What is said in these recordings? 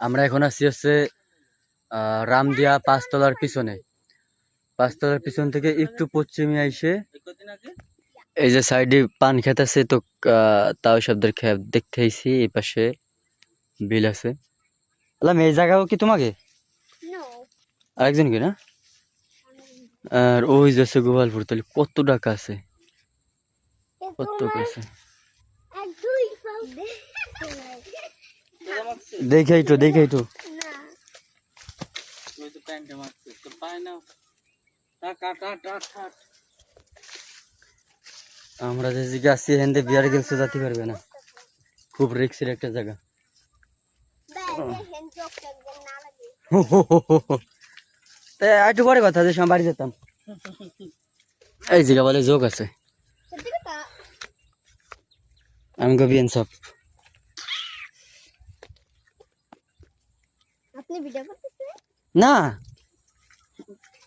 আমরা এখন আসছি হচ্ছে রামদিয়া পাঁচতলার পিছনে। পাঁচতলার পিছন থেকে একটু পশ্চিমে আইসে এই যে সাইডে পান খেত আছে, তো তাও সবদের দেখতে আইছি। এই পাশে বিল আছে। এই জায়গাও কি তোমাকে আরেকজন কি না? আর ওই যাচ্ছে গোপালপুর। তাহলে কত টাকা আছে, কত টাকা আছে দেখাই তো আমরা যে জায়গা আছি এখান থেকে বিয়ার গেলছে যেতে পারবে না, খুব রিক্সের একটা জায়গা। একটু পরে কথা যে বাড়ি যেতাম। এই জায়গা বলে যোগ আছে, আমি গবিয়েন সব। না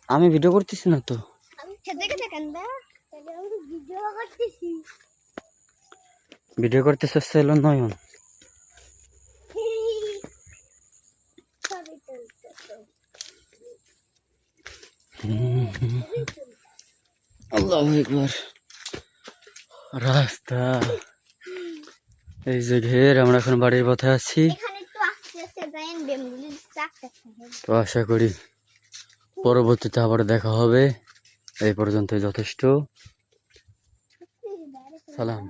আমি ভিডিও করতেছি না তো, ভিডিও করতেছে সেলুন নয়ন। আল্লাহু আকবার। রাস্তা এই যে ঘের, আমরা এখন বাড়ির পথে আছি। তো আশা করি পরবর্তীতে আবার দেখা হবে। এই পর্যন্ত যথেষ্ট। সালাম।